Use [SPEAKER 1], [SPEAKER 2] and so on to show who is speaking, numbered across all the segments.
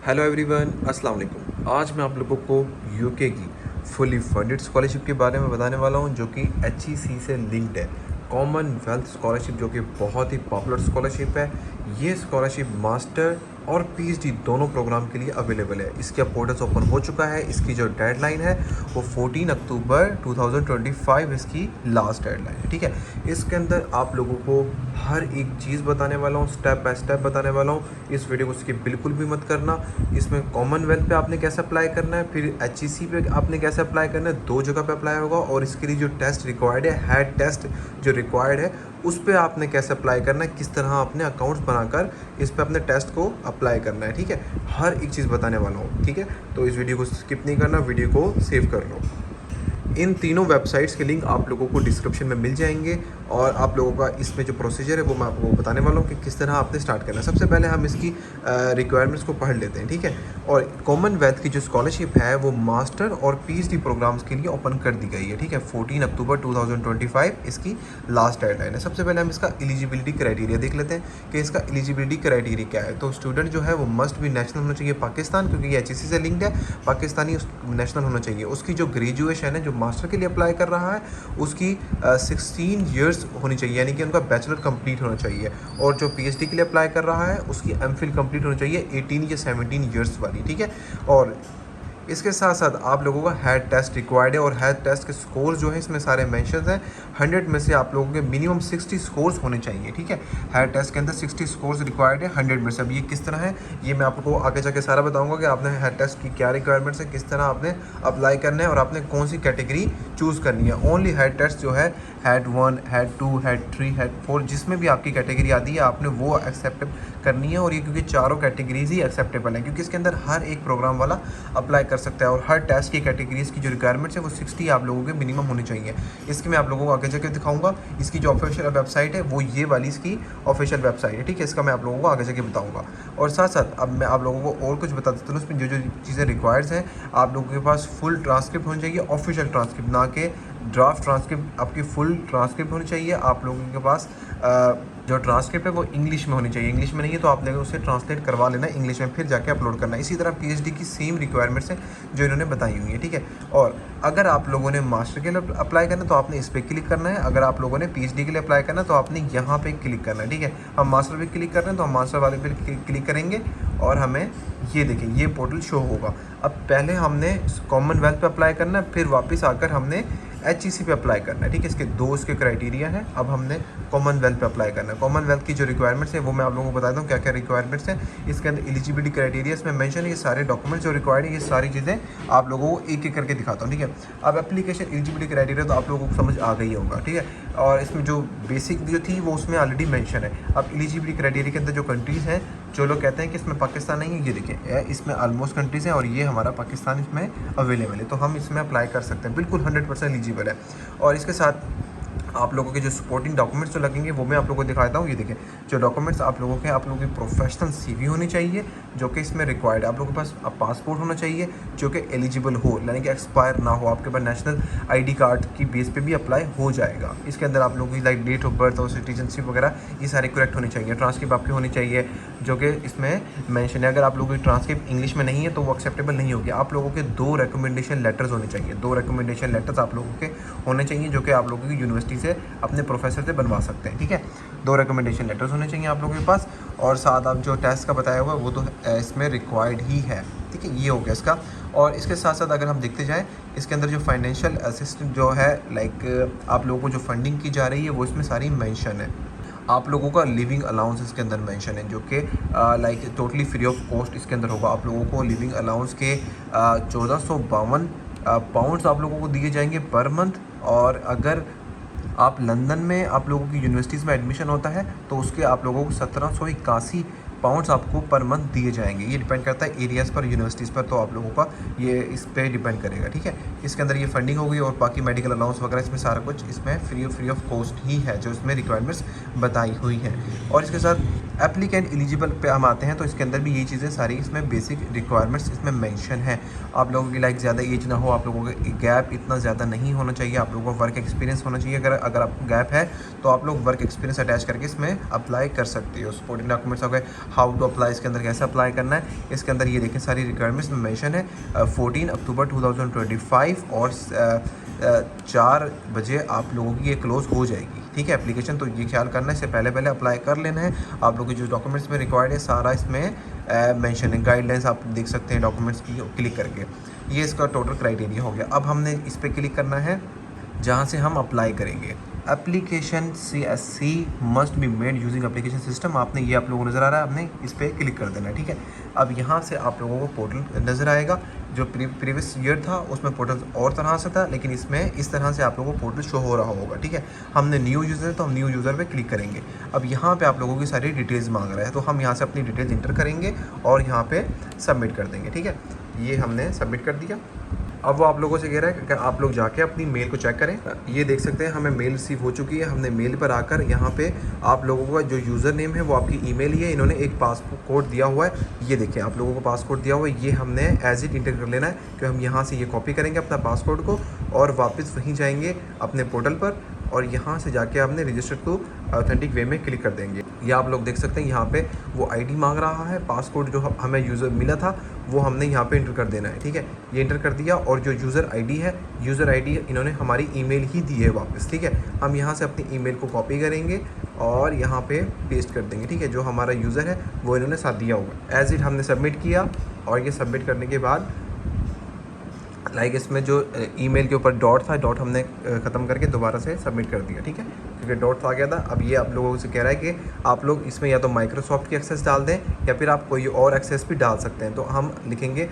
[SPEAKER 1] Hello everyone, अस्सलाम वालेकुम। आज मैं आप लोगों को यूके की फुली फंडेड स्कॉलरशिप के बारे में बताने वाला हूं, जो कि एचईसी से लिंक्ड है। कॉमनवेल्थ स्कॉलरशिप, जो कि बहुत ही पॉपुलर स्कॉलरशिप है। ये स्कॉलरशिप मास्टर और पीएचडी दोनों प्रोग्राम के लिए अवेलेबल है। इसका पोर्टल्स ओपन हो चुका है। इसकी जो डेडलाइन है वो 14 अक्टूबर 2025 इसकी लास्ट डेडलाइन है। ठीक है, इसके अंदर आप लोगों को हर एक चीज़ बताने वाला हूँ, स्टेप बाय स्टेप बताने वाला हूँ। इस वीडियो को स्किप बिल्कुल भी मत करना। इसमें कॉमनवेल्थ पे आपने कैसे अप्लाई करना है, फिर एचईसी पे आपने कैसे अप्लाई करना है, दो जगह पे अप्लाई होगा। और इसके लिए जो टेस्ट रिक्वायर्ड है, हेड टेस्ट जो रिक्वायर्ड है, उस पर आपने कैसे अप्लाई करना है, किस तरह अपने अकाउंट्स बनाकर इस पर अपने टेस्ट को अप्लाई करना है। ठीक है, हर एक चीज़ बताने वाला हूँ। ठीक है, तो इस वीडियो को स्किप नहीं करना, वीडियो को सेव कर लो। इन तीनों वेबसाइट्स के लिंक आप लोगों को डिस्क्रिप्शन में मिल जाएंगे। और आप लोगों का इसमें जो प्रोसीजर है वो मैं आपको बताने वाला हूँ कि किस तरह आपने स्टार्ट करना है। सबसे पहले हम इसकी रिक्वायरमेंट्स को पढ़ लेते हैं। ठीक है, और कॉमनवेल्थ की जो स्कॉलरशिप है वो मास्टर और पीएचडी प्रोग्राम्स के लिए ओपन कर दी गई है। ठीक है, 14 अक्टूबर 2025 इसकी लास्ट डेडलाइन है। सबसे पहले हम इसका एलिजिबिलिटी क्राइटेरिया देख लेते हैं कि इसका एलिजिबिलिटी क्राइटेरिया क्या है। तो स्टूडेंट जो है वो मस्ट भी नेशनल होना चाहिए पाकिस्तान, क्योंकि ये एचईसी से लिंक्ड है। पाकिस्तानी नेशनल होना चाहिए। उसकी जो ग्रेजुएशन है, जो मास्टर के लिए अप्लाई कर रहा है, उसकी 16 ईयर्स होनी चाहिए, यानी कि उनका बैचलर कंप्लीट होना चाहिए। और जो पीएचडी के लिए अप्लाई कर रहा है, उसकी एमफिल कंप्लीट होनी चाहिए 18 या 17 ईयर्स वाली। ठीक है, और इसके साथ साथ आप लोगों का हेड टेस्ट रिक्वायर्ड है। और हेड टेस्ट के स्कोर जो है इसमें सारे मेंशंस हैं। 100 में से आप लोगों के मिनिमम 60 स्कोर्स होने चाहिए। ठीक है, हेड टेस्ट के अंदर 60 स्कोर्स रिक्वायर्ड है 100 में से। अब ये किस तरह है, ये मैं आपको आगे जाके सारा बताऊंगा कि आपने हेड टेस्ट की क्या रिक्वायरमेंट्स है, किस तरह आपने अप्लाई करना है और आपने कौन सी कैटेगरी चूज़ करनी है। ओनली हेड टेस्ट जो है हेड 1, हेड 2, हेड 3, हेड 4, जिसमें भी आपकी कैटेगरी आती है आपने वो एक्सेप्ट करनी है। और ये क्योंकि चारों कैटेगरीज ही एक्सेप्टेबल हैं, क्योंकि इसके अंदर हर एक प्रोग्राम वाला अप्लाई कर सकता है। और हर टेस्ट की कैटेगरीज की जो रिक्वायरमेंट्स है वो 60 आप लोगों के मिनिमम होनी चाहिए। इसकी मैं आप लोगों को आगे जाकर दिखाऊंगा। इसकी जो ऑफिशियल वेबसाइट है वो ये वाली इसकी ऑफिशियल वेबसाइट है। ठीक है, इसका मैं आप लोगों को आगे जाके बताऊंगा। और साथ साथ अब मैं आप लोगों को और कुछ बता देता हूँ। उसमें जो जो चीज़ें रिक्वायर्ड हैं, आप लोगों के पास फुल ट्रांसक्रिप्ट होनी चाहिए, ऑफिशियल ट्रांसक्रिप्ट, ना कि ड्राफ्ट ट्रांसक्रिप्ट। आपकी फुल ट्रांसक्रिप्ट होनी चाहिए। आप लोगों के पास जो ट्रांसक्रिप्ट है वो इंग्लिश में होनी चाहिए। इंग्लिश में नहीं है तो आप लोग उसे ट्रांसलेट करवा लेना इंग्लिश में, फिर जाके अपलोड करना। इसी तरह पीएचडी की सेम रिक्वायरमेंट्स हैं जो इन्होंने बताई हुई है। ठीक है, और अगर आप लोगों ने मास्टर के लिए अप्लाई करना है तो आपने इस पर क्लिक करना है। अगर आप लोगों ने पीएचडी के लिए अप्लाई करना है तो आपने यहाँ पे क्लिक करना है। ठीक है, हम मास्टर पे क्लिक कर रहे हैं तो हम मास्टर वाले पे क्लिक करेंगे और हमें ये देखें, ये पोर्टल शो होगा। अब पहले हमने कॉमनवेल्थ पे अप्लाई करना है, फिर वापस आकर हमने एचईसी पे अप्लाई करना है। ठीक है, इसके दो इसके क्राइटेरिया हैं। अब हमने कॉमनवेल्थ पे अप्लाई करना है। कॉमनवेल्थ की जो रिक्वायरमेंट्स है वो मैं आप लोगों को बताता हूँ क्या क्या रिक्वायरमेंट्स हैं। इसके अंदर एलिजिबिलिटी क्राइटेरिया इसमें मेंशन है। ये सारे डॉक्यूमेंट्स जो रिक्वायर्ड है, ये सारी चीज़ें आप लोगों को एक एक करके दिखाता हूँ। ठीक है, अब एप्लीकेशन एलिजिबिलिटी क्राइटेरिया तो आप लोगों को समझ आ गई होगा। ठीक है, और इसमें जो बेसिक जो थी वो उसमें ऑलरेडी मेंशन है। अब एलिजिबिलिटी क्राइटेरिया के अंदर जो कंट्रीज़ हैं, जो लोग कहते हैं कि इसमें पाकिस्तान नहीं है, ये देखिए इसमें ऑलमोस्ट कंट्रीज़ हैं और ये हमारा पाकिस्तान इसमें अवेलेबल है, तो हम इसमें अप्लाई कर सकते हैं। बिल्कुल 100% एलिजिबल है। और इसके साथ आप लोगों के जो सपोर्टिंग डॉक्यूमेंट्स जो लगेंगे वो मैं आप लोगों को दिखाता हूँ। ये देखें, जो डॉक्यूमेंट्स आप लोगों के, आप लोगों की प्रोफेशनल सीवी होनी चाहिए जो कि इसमें रिक्वायर्ड है। आप लोगों के पास पासपोर्ट होना चाहिए जो कि एलिजिबल हो, यानी कि एक्सपायर ना हो। आपके पास नेशनल आईडी कार्ड की बेस पे भी अप्लाई हो जाएगा। इसके अंदर आप लोगों की लाइक डेट ऑफ बर्थ और सिटीजनशिप वगैरह ये सारे करेक्ट होने चाहिए। ट्रांसक्रिप्ट आपकी होनी चाहिए जो कि इसमें मेंशन है। अगर आप लोगों की ट्रांसक्रिप्ट इंग्लिश में नहीं है तो वो एक्सेप्टेबल नहीं होगी। आप लोगों के 2 रिकमेंडेशन लेटर्स होने चाहिए। 2 रिकमेंडेशन लेटर्स आप लोगों के होने चाहिए जो कि आप लोगों की यूनिवर्सिटी से अपने प्रोफेसर से बनवा सकते हैं। ठीक है, 2 रिकमेंडेशन लेटर्स होने चाहिए आप लोगों के पास। और साथ आप जो टेस्ट का बताया हुआ है वो तो इसमें रिक्वायर्ड ही है। ठीक है, ये हो गया इसका। और इसके साथ साथ अगर हम देखते जाएँ, इसके अंदर जो फाइनेंशियल असिस्टेंट जो है लाइक आप लोगों को जो फंडिंग की जा रही है वो इसमें सारी मेंशन है। आप लोगों का लिविंग अलाउंस इसके अंदर मेंशन है जो कि like totally free of cost इसके अंदर होगा। आप लोगों को लिविंग अलाउंस के 1452 पाउंड्स आप लोगों को दिए जाएंगे पर मंथ। और अगर आप लंदन में आप लोगों की यूनिवर्सिटीज़ में एडमिशन होता है तो उसके आप लोगों को 1781 पाउंड्स आपको पर मंथ दिए जाएंगे। ये डिपेंड करता है एरियाज़ पर, यूनिवर्सिटीज़ पर, तो आप लोगों का ये इस पर डिपेंड करेगा। ठीक है, इसके अंदर ये फंडिंग होगी और बाकी मेडिकल अलाउंस वगैरह इसमें सारा कुछ इसमें फ्री ऑफ कॉस्ट ही है जो इसमें रिक्वायरमेंट्स बताई हुई हैं। और इसके साथ एप्लीकेंट एलिजिबल पे हम आते हैं तो इसके अंदर भी ये चीज़ें सारी इसमें बेसिक रिक्वायरमेंट्स इसमें मेंशन है। आप लोगों की लाइक ज़्यादा एज ना हो, आप लोगों का गैप इतना ज़्यादा नहीं होना चाहिए, आप लोगों का वर्क एक्सपीरियंस होना चाहिए। अगर आप गैप है तो आप लोग वर्क एक्सपीरियंस अटैच करके इसमें अप्लाई कर सकते हो। सपोर्टिंग डॉक्यूमेंट्स हो गए, हाउ टू अप्लाई, इसके अंदर कैसे अप्लाई करना है, इसके अंदर ये देखें सारी रिक्वायरमेंट्स में मेंशन है। 14 अक्टूबर 2025 और 4 बजे आप लोगों की ये क्लोज़ हो जाएगी, ठीक है एप्लीकेशन। तो ये ख्याल करना है, इससे पहले अप्लाई कर लेना है। आप लोगों के जो डॉक्यूमेंट्स में रिक्वायर्ड है सारा इसमें मेंशन है। गाइडलाइंस आप देख सकते हैं डॉक्यूमेंट्स की, क्लिक करके ये इसका टोटल क्राइटेरिया हो गया। अब हमने इस पर क्लिक करना है जहाँ से हम अप्लाई करेंगे। Application CSC must be made using application system, आपने ये आप लोगों को नज़र आ रहा है, आपने इस पर क्लिक कर देना है, ठीक है। अब यहाँ से आप लोगों को पोर्टल नज़र आएगा। जो प्रीवियस ईयर था उसमें पोर्टल और तरह से था, लेकिन इसमें इस तरह से आप लोगों को पोर्टल शो हो रहा होगा, ठीक है। हमने न्यू यूज़र है तो हम न्यू यूज़र पे क्लिक करेंगे। अब यहाँ पे आप लोगों की सारी डिटेल्स मांग रहा है, तो हम यहाँ से अपनी डिटेल्स इंटर करेंगे और यहाँ पे सबमिट कर देंगे, ठीक है। ये हमने सबमिट कर दिया। अब वो आप लोगों से कह रहा है कि आप लोग जाके अपनी मेल को चेक करें। ये देख सकते हैं हमें मेल रिसीव हो चुकी है। हमने मेल पर आकर यहाँ पे आप लोगों का जो यूज़र नेम है वो आपकी ईमेल ही है। इन्होंने एक पासपोर्ट कोड दिया हुआ है, ये देखिए आप लोगों को पासपोर्ट दिया हुआ है, ये हमने एज इट इंटर कर लेना है कि हम यहाँ से ये कॉपी करेंगे अपना पासपोर्ट को और वापस वहीं जाएंगे अपने पोर्टल पर और यहाँ से जाके आपने रजिस्टर टू ऑथेंटिक वे में क्लिक कर देंगे। ये आप लोग देख सकते हैं यहाँ पे वो आईडी मांग रहा है, पासपोर्ट जो हमें यूज़र मिला था वो हमने यहाँ पे इंटर कर देना है, ठीक है। ये इंटर कर दिया और जो यूज़र आईडी है, यूज़र आईडी इन्होंने हमारी ईमेल ही दी है वापस, ठीक है। हम यहाँ से अपनी ईमेल को कॉपी करेंगे और यहाँ पे पेस्ट कर देंगे, ठीक है। जो हमारा यूज़र है वो इन्होंने साथ दिया हुआ एज इट हमने सबमिट किया और ये सबमिट करने के बाद लाइक इसमें जो ईमेल के ऊपर डॉट था, डॉट हमने ख़त्म करके दोबारा से सबमिट कर दिया, ठीक है, क्योंकि डॉट आ गया था। अब ये आप लोगों से कह रहा है कि आप लोग इसमें या तो माइक्रोसॉफ्ट की एक्सेस डाल दें या फिर आप कोई और एक्सेस भी डाल सकते हैं। तो हम लिखेंगे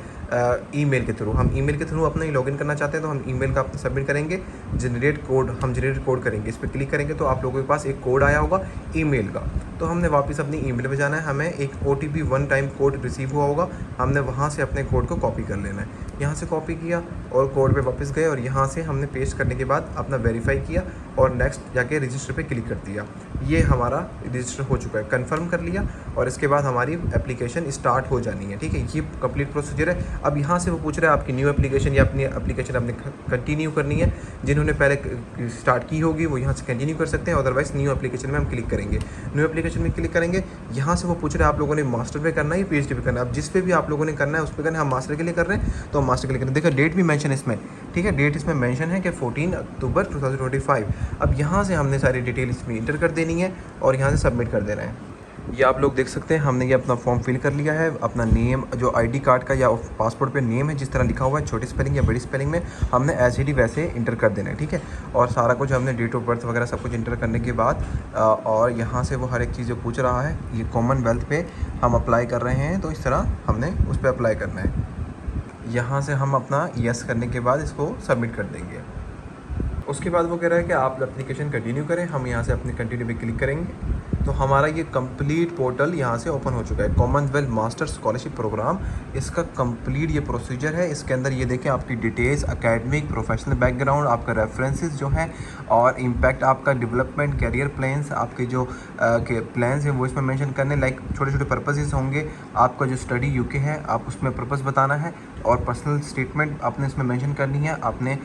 [SPEAKER 1] ईमेल के थ्रू, हम ईमेल के थ्रू अपना ही लॉगिन करना चाहते हैं तो हम ईमेल का सबमिट करेंगे। जनरेट कोड, हम जनरेट कोड करेंगे, इस पर क्लिक करेंगे तो आप लोगों के पास एक कोड आया होगा ईमेल का। तो हमने वापस अपनी ईमेल पे जाना है, हमें एक OTP 1 टाइम कोड रिसीव हुआ होगा, हमने वहाँ से अपने कोड को कॉपी कर लेना है। यहाँ से कॉपी किया और कोड पे वापस गए और यहाँ से हमने पेस्ट करने के बाद अपना वेरीफाई किया और नेक्स्ट जाके रजिस्टर पे क्लिक कर दिया। ये हमारा रजिस्टर हो चुका है, कंफर्म कर लिया और इसके बाद हमारी एप्लीकेशन स्टार्ट हो जानी है, ठीक है। ये कंप्लीट प्रोसीजर है। अब यहाँ से वो पूछ रहा है आपकी न्यू एप्लीकेशन या अपनी एप्लीकेशन आपने कंटिन्यू करनी है। जिन्होंने पहले स्टार्ट की होगी वो यहाँ से कंटिन्यू कर सकते हैं, अदरवाइज़ न्यू एप्लीकेशन में हम क्लिक करेंगे। न्यू एप्लीकेशन में क्लिक करेंगे, यहाँ से वो पूछ रहे हैं आप लोगों ने मास्टर पे करना है या PhD पे करना है। अब जिस पे भी आप लोगों ने करना है उस पर करना है, हम मास्टर के लिए कर रहे हैं तो हम मास्टर के लिए करें। देखो डेट भी मेंशन है इसमें, ठीक है, डेट इसमें मेंशन है कि 14 अक्टूबर 2025। अब यहाँ से हमने सारी डिटेल इसमें इंटर कर देनी है और यहाँ से सबमिट कर देना है। ये आप लोग देख सकते हैं हमने ये अपना फॉर्म फिल कर लिया है। अपना नेम जो ID कार्ड का या पासपोर्ट पे नेम है जिस तरह लिखा हुआ है छोटी स्पेलिंग या बड़ी स्पेलिंग में, हमने ऐसे ही वैसे इंटर कर देना है, ठीक है। और सारा कुछ हमने डेट ऑफ बर्थ वगैरह सब कुछ इंटर करने के बाद और यहाँ से वो हर एक चीज़ जो पूछ रहा है, ये कॉमनवेल्थ पे हम अप्लाई कर रहे हैं तो इस तरह हमने उस पर अप्लाई करना है। यहाँ से हम अपना यस करने के बाद इसको सबमिट कर देंगे। उसके बाद वो कह रहा है कि आप एप्लीकेशन कंटिन्यू करें, हम यहाँ से अपने कंटिन्यू पे क्लिक करेंगे तो हमारा ये कंप्लीट पोर्टल यहाँ से ओपन हो चुका है। कॉमनवेल्थ मास्टर स्कॉलरशिप प्रोग्राम, इसका कंप्लीट ये प्रोसीजर है। इसके अंदर ये देखें आपकी डिटेल्स, एकेडमिक, प्रोफेशनल बैकग्राउंड, आपका रेफरेंसेस जो है और इम्पैक्ट आपका डेवलपमेंट, कैरियर प्लान्स, आपके जो प्लान्स हैं वो इसमें मेंशन करने, लाइक छोटे छोटे पर्पसेस होंगे। आपका जो स्टडी UK है आप उसमें पर्पस बताना है और पर्सनल स्टेटमेंट आपने इसमें मेंशन करनी है। आपने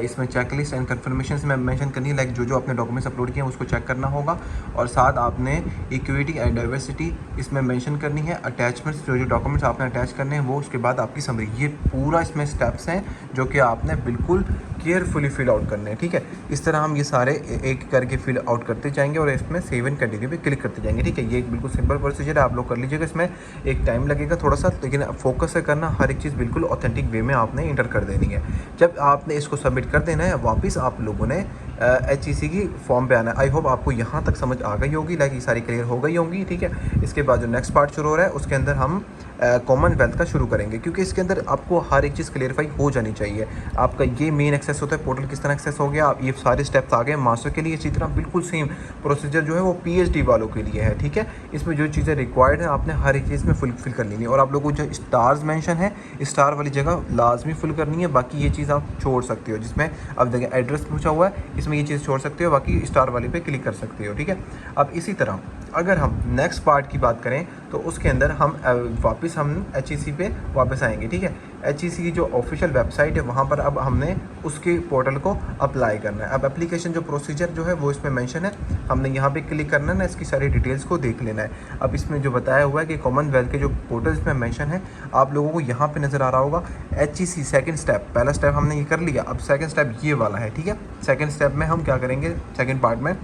[SPEAKER 1] इसमें चेकलिस्ट एंड कन्फर्मेशन में मेंशन करनी है, लाइक जो आपने डॉक्यूमेंट्स अपलोड किए हैं उसको चेक करना होगा। और साथ आपने इक्विटी एंड डाइवर्सिटी इसमें मेंशन करनी है। अटैचमेंट्स जो डॉक्यूमेंट्स आपने अटैच करने हैं वो, उसके बाद आपकी समरी। ये पूरा इसमें स्टेप्स हैं जो कि आपने बिल्कुल केयरफुली फिल आउट करने हैं, ठीक है। इस तरह हम ये सारे एक करके फिल आउट करते जाएंगे और इसमें सेव एंड कंटिन्यू पे क्लिक करते जाएंगे, ठीक है। ये एक बिल्कुल सिंपल प्रोसीजर है, आप लोग कर लीजिएगा। इसमें एक टाइम लगेगा थोड़ा सा, लेकिन फोकस से करना, हर एक चीज़ बिल्कुल ऑथेंटिक वे में आपने इंटर कर देनी है। जब आपने इसको सबमिट कर देना है वापस आप लोगों ने HEC की फॉर्म पे आना है। आई होप आपको यहाँ तक समझ आ गई होगी, लाइक ये सारी क्लियर हो गई होंगी, ठीक है। इसके बाद जो नेक्स्ट पार्ट शुरू हो रहा है उसके अंदर हम कॉमनवेल्थ का शुरू करेंगे, क्योंकि इसके अंदर आपको हर एक चीज़ क्लियरफाई हो जानी चाहिए। आपका ये मेन एक्सेस होता है, पोर्टल किस तरह एक्सेस हो गया, आप ये सारे स्टेप्स आ गए मास्टर के लिए। इसी तरह बिल्कुल सेम प्रोसीजर जो है वो PhD वालों के लिए है, ठीक है। इसमें जो चीज़ें रिक्वायर्ड है आपने हर एक चीज़ में फुलफिल कर लेनी है। और आप लोगों को जो स्टार्स मेंशन है, स्टार वाली जगह लाजमी फुल करनी है, बाकी ये चीज़ आप छोड़ सकते हो। जिसमें अब देखिए एड्रेस पूछा हुआ है, इसमें ये चीज़ छोड़ सकते हो, बाकी स्टार वाली पे क्लिक कर सकते हो, ठीक है। अब इसी तरह अगर हम नेक्स्ट पार्ट की बात करें तो उसके अंदर हम वापस हम HEC पे वापस आएंगे, ठीक है। HEC की जो ऑफिशियल वेबसाइट है वहाँ पर अब हमने उसके पोर्टल को अप्लाई करना है। अब एप्लीकेशन जो प्रोसीजर जो है वो इसमें मेंशन है, हमने यहाँ पे क्लिक करना है ना, इसकी सारी डिटेल्स को देख लेना है। अब इसमें जो बताया हुआ है कि कॉमनवेल्थ के जो पोर्टल इसमें मेंशन है, आप लोगों को यहाँ पे नज़र आ रहा होगा HEC सेकंड स्टेप। पहला स्टेप हमने ये कर लिया, अब सेकंड स्टेप ये वाला है, ठीक है। सेकंड स्टेप में हम क्या करेंगे, सेकंड पार्ट में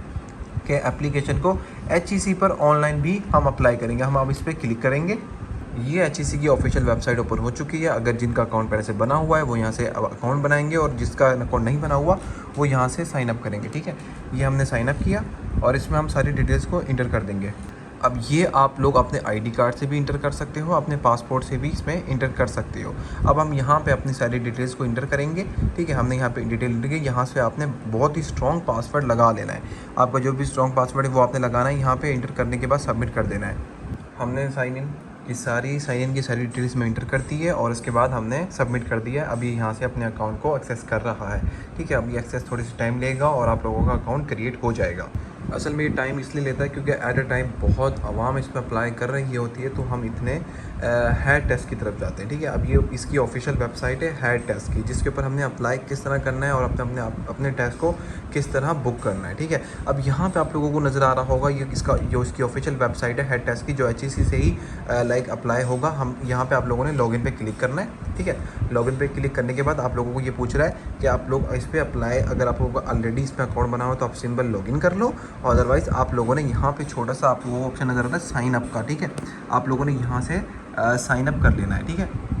[SPEAKER 1] के एप्लीकेशन को HEC पर ऑनलाइन भी हम अप्लाई करेंगे। हम अब इस पर क्लिक करेंगे। ये HEC की ऑफिशियल वेबसाइट ओपन हो चुकी है। अगर जिनका अकाउंट पहले से बना हुआ है वो यहाँ से अकाउंट बनाएंगे, और जिसका अकाउंट नहीं बना हुआ वो यहाँ से साइन अप करेंगे, ठीक है। ये हमने साइन अप किया और इसमें हम सारी डिटेल्स को इंटर कर देंगे। अब ये आप लोग अपने ID कार्ड से भी इंटर कर सकते हो, अपने पासपोर्ट से भी इसमें इंटर कर सकते हो। अब हम यहाँ पे अपनी सारी डिटेल्स को इंटर करेंगे, ठीक है। हमने यहाँ पे डिटेल इंटर की, यहाँ से आपने बहुत ही स्ट्रॉन्ग पासवर्ड लगा लेना है। आपका जो भी स्ट्रॉन्ग पासवर्ड है वो आपने लगाना है, यहाँ पे इंटर करने के बाद सबमिट कर देना है। हमने साइन इन की सारी डिटेल्स में इंटर कर दी है और उसके बाद हमने सबमिट कर दिया है। अभी यहाँ से अपने अकाउंट को एक्सेस कर रहा है, ठीक है। अभी एक्सेस थोड़ी सी टाइम लेगा और आप लोगों का अकाउंट क्रिएट हो जाएगा। असल में ये टाइम इसलिए लेता है क्योंकि एट अ टाइम बहुत आवाम इस पर अप्लाई कर रही होती है, तो हम इतने हेड टेस्ट की तरफ जाते हैं, ठीक है। अब ये इसकी ऑफिशियल वेबसाइट है हेड टेस्ट की, जिसके ऊपर हमने अप्लाई किस तरह करना है और अपने टेस्ट को किस तरह बुक करना है, ठीक है। अब यहाँ पे आप लोगों को नज़र आ रहा होगा ये इसकी ऑफिशियल वेबसाइट है हेड टेस्ट की, जो HEC से ही लाइक अप्लाई होगा। हम यहाँ पे आप लोगों ने लॉगिन पे क्लिक करना है, ठीक है। लॉगिन पे क्लिक करने के बाद आप लोगों को ये पूछ रहा है कि आप लोग इस पर अप्लाई, अगर आप लोगों का ऑलरेडी इसमें अकाउंट बना हो तो आप सिंपल लॉगिन कर लो, और अदरवाइज़ आप लोगों ने यहाँ पे छोटा सा आप लोगों को ऑप्शन नज़र आता है साइन अप का, ठीक है। आप लोगों ने यहाँ से साइन अप कर लेना है, ठीक है।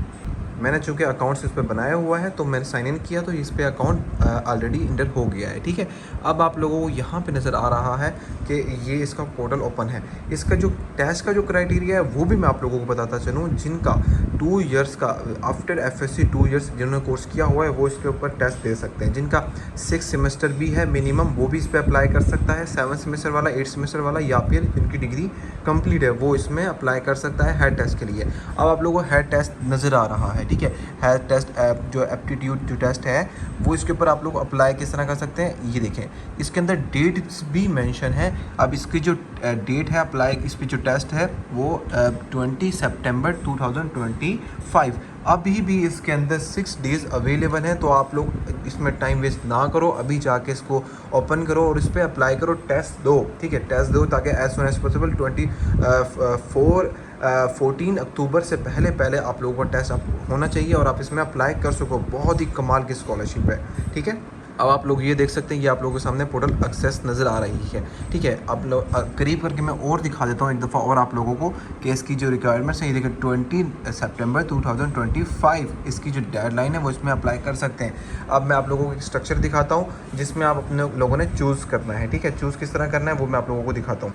[SPEAKER 1] मैंने चूँकि अकाउंट्स इस पर बनाया हुआ है तो मैंने साइन इन किया, तो इस पर अकाउंट ऑलरेडी इंटर हो गया है, ठीक है। अब आप लोगों को यहाँ पे नज़र आ रहा है कि ये इसका पोर्टल ओपन है। इसका जो टेस्ट का जो क्राइटेरिया है वो भी मैं आप लोगों को बताता चलूँ। जिनका 2 इयर्स का आफ्टर FSC 2 इयर्स जिन्होंने कोर्स किया हुआ है वो इसके ऊपर टेस्ट दे सकते हैं। जिनका 6 सेमेस्टर भी है मिनिमम वो भी इस पर अप्लाई कर सकता है। 7 सेमेस्टर वाला, 8 सेमेस्टर वाला, या फिर जिनकी डिग्री कंप्लीट है वो इसमें अप्लाई कर सकता है हेड टेस्ट के लिए। अब आप लोगों को हेड टेस्ट नज़र आ रहा है, ठीक है। हेड टेस्ट जो एप्टीट्यूड जो टेस्ट है वो इसके ऊपर आप लोग अप्लाई किस तरह कर सकते हैं, ये देखें इसके अंदर डेट्स भी मेंशन है। अब इसकी जो डेट है अप्लाई, इस पर जो टेस्ट है वो 20 सितंबर 2025। अभी भी इसके अंदर 6 डेज़ अवेलेबल हैं, तो आप लोग इसमें टाइम वेस्ट ना करो, अभी जाके इसको ओपन करो और इस पर अप्लाई करो, टेस्ट दो, ठीक है। टेस्ट दो ताकि एज सुन एज पॉसिबल 14 अक्टूबर से पहले आप लोगों का टेस्ट होना चाहिए और आप इसमें अप्लाई कर सको। बहुत ही कमाल की स्कॉलरशिप है, ठीक है। अब आप लोग ये देख सकते हैं, ये आप लोगों के सामने पोर्टल एक्सेस नज़र आ रही है, ठीक है। आप लोग करीब करके मैं और दिखा देता हूँ एक दफ़ा और आप लोगों को कि इसकी जो रिक्वायरमेंट्स है, ये देखिए 20 सितंबर 2025 इसकी जो डेडलाइन है वो इसमें अप्लाई कर सकते हैं। अब मैं आप लोगों को एक स्ट्रक्चर दिखाता हूँ जिसमें आप अपने लोगों ने चूज़ करना है, ठीक है। चूज़ किस तरह करना है वो मैं आप लोगों को दिखाता हूँ।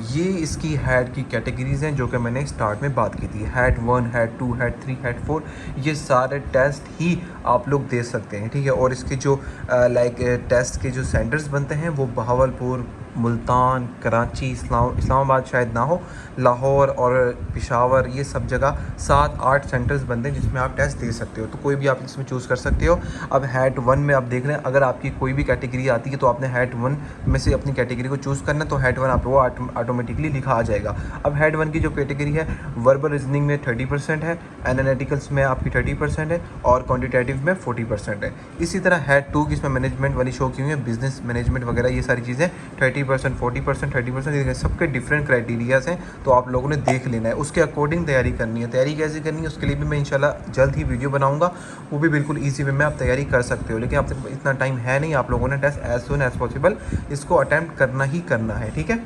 [SPEAKER 1] ये इसकी हेड की कैटेगरीज़ हैं जो कि मैंने स्टार्ट में बात की थी। हेड 1, हेड 2, हेड 3, हेड 4, ये सारे टेस्ट ही आप लोग दे सकते हैं, ठीक है। और इसके जो टेस्ट के जो सेंटर्स बनते हैं वो बहावलपुर, मुल्तान, कराची, इस्लामाबाद शायद ना हो, लाहौर और पेशावर, ये सब जगह 7-8 सेंटर्स बनते हैं जिसमें आप टेस्ट दे सकते हो। तो कोई भी आप इसमें चूज़ कर सकते हो। अब हेड 1 में आप देख रहे हैं, अगर आपकी कोई भी कैटेगरी आती है तो आपने हेड 1 में से अपनी कैटेगरी को चूज़ करना है, तो हेड 1 आप लोगों को ऑटोमेटिकली लिखा आ जाएगा। अब हेड 1 की जो कैटेगरी है वर्बल रीजनिंग में 30% है, एनालिटिकल्स में आपकी 30% है और क्वान्टिटेटिव में 40% है। इसी तरह हेड 2 की इसमें मैनेजमेंट वाली शो की हुई है, बिजनेस मैनेजमेंट वगैरह ये सारी चीज़ें 30%, 40%, 30%, सबके डिफरेंट क्राइटेरियाज़ हैं, तो आप लोगों ने देख लेना है, उसके अकॉर्डिंग तैयारी करनी है। तैयारी कैसे करनी है उसके लिए भी मैं इंशाल्लाह जल्द ही वीडियो बनाऊंगा, वो भी बिल्कुल इजी वे में आप तैयारी कर सकते हो। लेकिन आप इतना टाइम है नहीं, आप लोगों ने test as soon as possible इसको अटैम्प्ट करना ही करना है, ठीक है।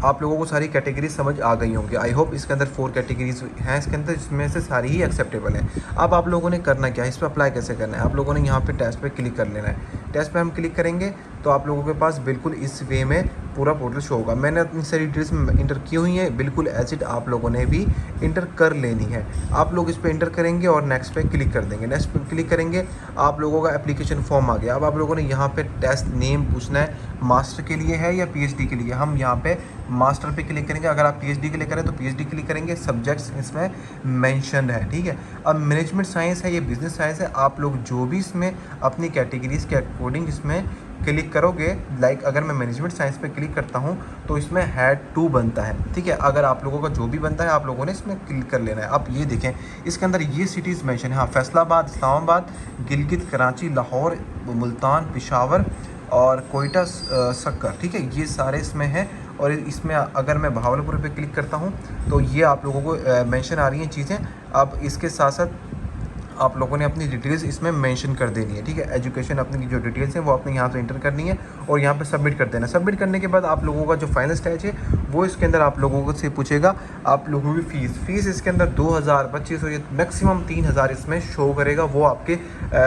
[SPEAKER 1] आप लोगों को सारी कैटेगरी समझ आ गई होंगी, आई होप। इसके अंदर 4 कैटेगरीज हैं इसके अंदर, जिसमें से सारी ही एक्सेप्टेबल हैं। अब आप लोगों ने करना क्या है, इस पर अप्लाई कैसे करना है, आप लोगों ने यहाँ पे टेस्ट पे क्लिक कर लेना है। टेस्ट पे हम क्लिक करेंगे तो आप लोगों के पास बिल्कुल इस वे में पूरा पोर्टल शो होगा। मैंने अपनी सारी डिटेल्स इंटर की हुई हैं, बिल्कुल एज इट आप लोगों ने भी इंटर कर लेनी है। आप लोग इस पर इंटर करेंगे और नेक्स्ट पे क्लिक कर देंगे। नेक्स्ट पे क्लिक करेंगे, आप लोगों का एप्लीकेशन फॉर्म आ गया। अब आप लोगों ने यहाँ पे टेस्ट नेम पूछना है, मास्टर के लिए है या PhD के लिए। हम यहाँ पे मास्टर पे क्लिक करेंगे, अगर आप PhD के लिए करें तो PhD क्लिक करेंगे। सब्जेक्ट्स इसमें मेंशन्ड है, ठीक है। अब मैनेजमेंट साइंस है, ये बिजनेस साइंस है, आप लोग जो भी इसमें अपनी कैटेगरीज के अकॉर्डिंग इसमें क्लिक करोगे, लाइक अगर मैं मैनेजमेंट साइंस पे क्लिक करता हूँ तो इसमें हैड टू बनता है, ठीक है। अगर आप लोगों का जो भी बनता है आप लोगों ने इसमें क्लिक कर लेना है। आप ये देखें इसके अंदर ये सिटीज़ मेंशन है, हाँ, फैसलाबाद, इस्लामाबाद, गिलगित, कराची, लाहौर, मुल्तान, पेशावर और कोयटा, सक्कर, ठीक है, ये सारे इसमें हैं। और इसमें अगर मैं भावलपुर पे क्लिक करता हूँ तो ये आप लोगों को मेंशन आ रही हैं चीज़ें। अब इसके साथ साथ आप लोगों ने अपनी डिटेल्स इसमें मेंशन कर देनी है, ठीक है। एजुकेशन अपनी जो डिटेल्स हैं वो आपने यहाँ पे इंटर करनी है और यहाँ पे सबमिट कर देना। सबमिट करने के बाद आप लोगों का जो फाइनल स्टेज है वो इसके अंदर आप लोगों को से पूछेगा आप लोगों की फ़ीस इसके अंदर 2000, 2500 या मैक्सिमम 3000 इसमें शो करेगा। वो आपके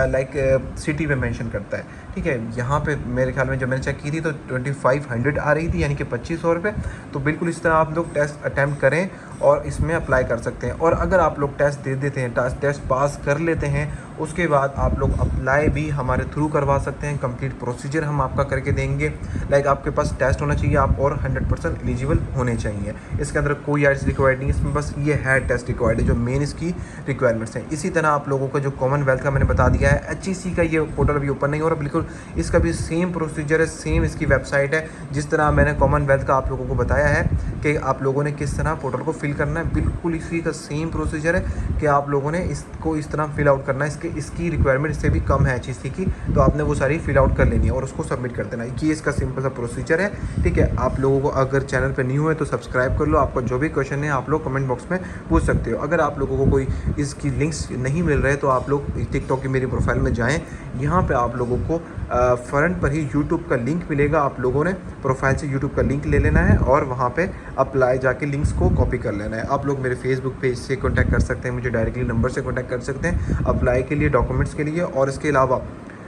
[SPEAKER 1] लाइक सिटी में मेंशन करता है, ठीक है। यहाँ पे मेरे ख्याल में जब मैंने चेक की थी तो 2500 आ रही थी, यानी कि 2500 रुपये। तो बिल्कुल इस तरह आप लोग टेस्ट अटैम्प्ट करें और इसमें अप्लाई कर सकते हैं। और अगर आप लोग टेस्ट दे देते हैं, टेस्ट पास कर लेते हैं, उसके बाद आप लोग अप्लाई भी हमारे थ्रू करवा सकते हैं। कंप्लीट प्रोसीजर हम आपका करके देंगे। लाइक आपके पास टेस्ट होना चाहिए, आप और 100% एलिजिबल होने चाहिए। इसके अंदर कोई आइट्स रिक्वायर्ड नहीं है, इसमें बस ये है टेस्ट रिक्वायर्ड है जो मेन इसकी रिक्वायरमेंट्स हैं। इसी तरह आप लोगों का जो कॉमनवेल्थ का मैंने बता दिया है, HEC का ये पोर्टल अभी ओपन नहीं हो रहा, बिल्कुल इसका भी सेम प्रोसीजर है, सेम इसकी वेबसाइट है। जिस तरह मैंने कॉमनवेल्थ का आप लोगों को बताया है कि आप लोगों ने किस तरह पोर्टल को फिल करना है, बिल्कुल इसी का सेम प्रोसीजर है कि आप लोगों ने इसको इस तरह फिल आउट करना है। इसकी रिक्वायरमेंट इससे भी कम है HEC की, तो आपने वो सारी फिल आउट कर लेनी है और उसको सबमिट कर देना है। ये इसका सिंपल सा प्रोसीजर है, ठीक है। आप लोगों को अगर चैनल पर न्यू है तो सब्सक्राइब कर लो। आपका जो भी क्वेश्चन है आप लोग कमेंट बॉक्स में पूछ सकते हो। अगर आप लोगों को कोई इसकी लिंक्स नहीं मिल रहे तो आप लोग टिकटॉक की मेरी प्रोफाइल में जाएँ, यहाँ पर आप लोगों को फ्रंट पर ही यूट्यूब का लिंक मिलेगा। आप लोगों ने प्रोफाइल से यूट्यूब का लिंक ले लेना है और वहाँ पे अप्लाई जाके लिंक्स को कॉपी कर लेना है। आप लोग मेरे फेसबुक पेज से कांटेक्ट कर सकते हैं, मुझे डायरेक्टली नंबर से कांटेक्ट कर सकते हैं अप्लाई के लिए, डॉक्यूमेंट्स के लिए। और इसके अलावा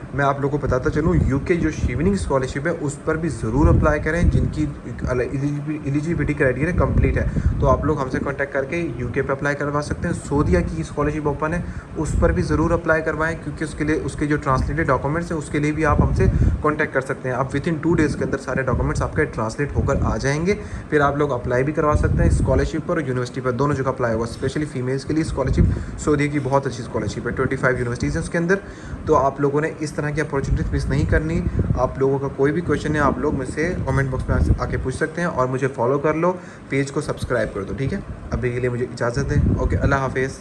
[SPEAKER 1] मैं आप लोगों को बताता चलूँ, यूके जो शिवनिंग स्कॉलरशिप है उस पर भी ज़रूर अप्लाई करें जिनकी एलिजिबिलिटी क्राइटेरिया कंप्लीट है। तो आप लोग हमसे कांटेक्ट करके यूके पे अप्लाई करवा सकते हैं। सऊदीया की स्कॉलरशिप ओपन है, उस पर भी ज़रूर अप्लाई करवाएं, क्योंकि उसके लिए उसके जो ट्रांसलेटेड डॉक्यूमेंट्स हैं उसके लिए भी आप हमसे कांटेक्ट कर सकते हैं। आप विथिन 2 डेज़ के अंदर सारे डॉक्यूमेंट्स आपके ट्रांसलेट होकर आ जाएंगे। फिर आप लोग अप्लाई भी करवा सकते हैं स्कॉलरशिप पर और यूनिवर्सिटी पर, दोनों जगह अप्लाई होगा। स्पेशली फीमेल्स के लिए स्कॉलरशिप, सऊदीया की बहुत अच्छी स्कॉलरशिप है, 25 यूनिवर्सिटीज़ हैं उसके अंदर। तो आप लोगों ने इस तरह की अपॉर्चुनिटीज मिस नहीं करनी। आप लोगों का कोई भी क्वेश्चन है आप लोग मुझसे कमेंट बॉक्स में आके पूछ सकते हैं और मुझे फॉलो कर लो, पेज को सब्सक्राइब कर दो, ठीक है। अभी के लिए मुझे इजाज़त दें। ओके, अल्लाह हाफिज़।